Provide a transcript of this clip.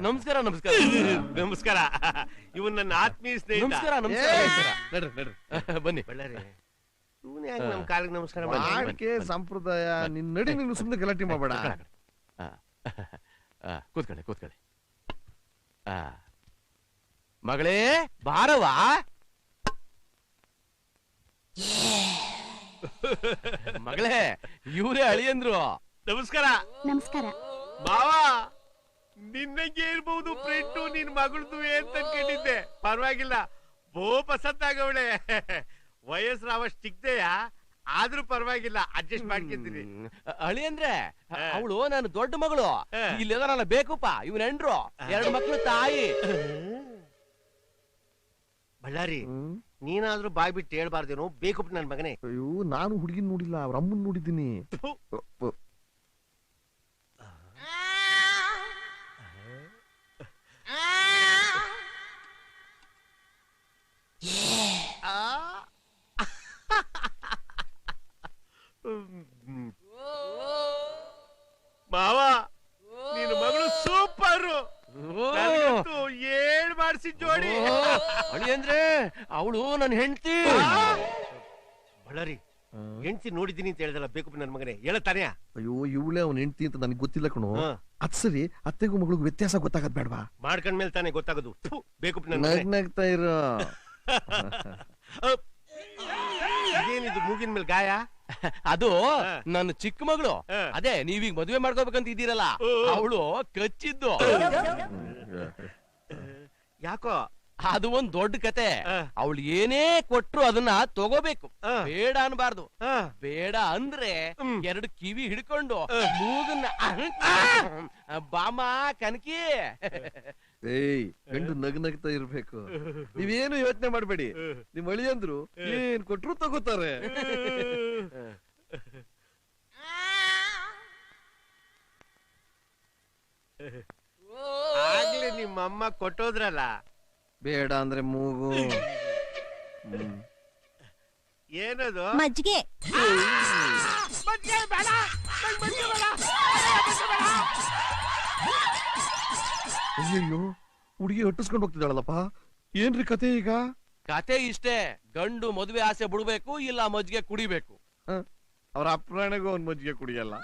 ನಮಸ್ಕಾರ ನಮಸ್ಕಾರ ನಮಸ್ಕಾರ. ಇವನ್ ನನ್ನ ಆತ್ಮೀಯ ಸ್ನೇಹಿತ. ನಮಸ್ಕಾರ ನಮಸ್ಕಾರ. ಬನ್ನಿ ಬಳ್ಳಾರಿ. ಇವನ್ ಹೆಂಗ್ ನಮ್ ಕಾಲಿಗೆ ನಮಸ್ಕಾರ ಮಾಡಕ್ಕೆ ಸಂಪ್ರದಾಯ. ನಿನ್ ನಡಿ, ನೀನು ಸುಮ್ಮನೆ ಗಲಾಟೆ ಮಾಡಬೇಡ. ಕೂತ್ಕೊಳ್ಳಿ ಕೂತ್ಕೊಳ್ಳಿ. ಮಗಳೇ ಬಾರವಾ. ಮಗಳೇ ಇವ್ರೇ ಅಳಿಯಂದ್ರು. ನಮಸ್ಕಾರ. ನಮಸ್ಕಾರ. ಮಾವಾ ನಿನ್ನಂಗೆ ಇರ್ಬಹುದು ಫ್ರೆಂಡು, ನಿನ್ ಮಗಳದು ಅಂತ ಕೇಳಿದ್ದೆ. ಪರವಾಗಿಲ್ಲ, ಬೋ ಪಸತ್ತಾಗವಳೆ. ವಯಸ್ಸು ಅವಷ್ಟು ಚಿಕ್ದೆಯ, ಆದ್ರೂ ಪರವಾಗಿಲ್ಲ, ಅಡ್ಜಸ್ಟ್ ಮಾಡ್ಕೊಂತೀನಿ. ಅಳಿಯಂದ್ರೆ ಅವಳು ನಾನು ದೊಡ್ಡ ಮಗಳು. ಇಲ್ಲೆಲ್ಲ ಬೇಕುಪ್ಪ ಇವನ್ ಹೆಂಡ್ರು, 2 ಮಕ್ಳು ತಾಯಿ. ಬಳ್ಳಾರಿ, ನೀನಾದ್ರೂ ಬಾಯ್ ಬಿಟ್ಟು ಹೇಳ್ಬಾರ್ದೇನೋ, ಬೇಕು ನನ್ ಮಗನೇ. ಅಯ್ಯೋ, ನಾನು ಹುಡುಗಿನ ನೋಡಿಲ್ಲ, ಅವ್ರ ಅಮ್ಮನ್ ನೋಡಿದ್ದೀನಿ. ಮಾವ, ನಿನ್ನ ಮಗಳು ಸೂಪರ್. ಏಳ್ ಮಾಡಿಸಿ ಜೋಡಿ. ಅಳಿಯಂದ್ರೆ ಅವಳು ನನ್ನ ಹೆಂಡತಿ. ಬಳ್ಳಾರಿ, ಹೆಂಡತಿ ನೋಡಿದ್ದೀನಿ ಅಂತ ಹೇಳ್ದಲ್ಲ, ಬೇಕು ನನ್ ಮಗನೇ, ಹೇಳತಾನೆ. ಅಯ್ಯೋ, ಇವಳೇ ಅವ್ನ ಹೆಂಡತಿ ಅಂತ ನನಗೆ ಗೊತ್ತಿಲ್ಲ ಕಣೋ. ಅದ್ ಸರಿ, ಅತ್ತೆಗೂ ಮಗಳಿಗೂ ವ್ಯತ್ಯಾಸ ಗೊತ್ತಾಗದ್ ಬೇಡವಾ? ಮಾಡ್ಕೊಂಡ್ಮೇಲೆ ತಾನೇ ಗೊತ್ತಾಗೋದು. ಬೇಕು ನಗ್ತಾ ಇರೋ. ಇದೇನಿದು ಮೂಗಿನ ಮೇಲೆ ಗಾಯ? ಅದು ನನ್ನ ಚಿಕ್ಕ ಮಗಳು. ಅದೇ ನೀವೀಗ ಮದುವೆ ಮಾಡ್ಕೋಬೇಕಂತ ಇದ್ದೀರಲ್ಲ, ಅವಳು ಕಚ್ಚಿದ್ದು. ಯಾಕೋ? ಅದು ಒಂದ್ ದೊಡ್ಡ ಕತೆ. ಅವಳು ಏನೇ ಕೊಟ್ರು ಅದನ್ನ ತಗೋಬೇಕು, ಬೇಡ ಅನ್ಬಾರ್ದು. ಬೇಡ ಅಂದ್ರೆ 2 ಕಿವಿ ಹಿಡ್ಕೊಂಡು ಮೂಗನ್ನ ಬಾಮ ಕನಕಿ. ಏಯ್, ಗಂಡು ನಗ್ತಾ ಇರ್ಬೇಕು. ನೀವೇನು ಯೋಚನೆ ಮಾಡ್ಬೇಡಿ, ನಿಮ್ ಅಳಿಯಂದ್ರು ಏನ್ ಕೊಟ್ರು ತಗೋತಾರೆ. ಆಗ್ಲೇ ನಿಮ್ಮಮ್ಮ ಕೊಟ್ಟೋದ್ರಲ್ಲ. ಬೇಡ ಅಂದ್ರೆ ಮೂಗು. ಏನದು? ಮಜ್ಜಿಗೆ. ಅಯ್ಯಯ್ಯೋ, ಹುಡುಗಿ ಹೊಟ್ಟಿಸ್ಕೊಂಡು ಹೋಗ್ತಿದ್ದಾಳಲ್ಲಪ್ಪ. ಏನ್ರಿ ಕತೆ ಈಗ? ಕತೆ ಇಷ್ಟೇ, ಗಂಡು ಮದುವೆ ಆಸೆ ಬಿಡ್ಬೇಕು, ಇಲ್ಲ ಮಜ್ಜಿಗೆ ಕುಡಿಬೇಕು. ಅವ್ರ ಅಪ್ರಾಣಿಗೂ ಒಂದ್ ಮಜ್ಜಿಗೆ ಕುಡಿಯಲ್ಲ.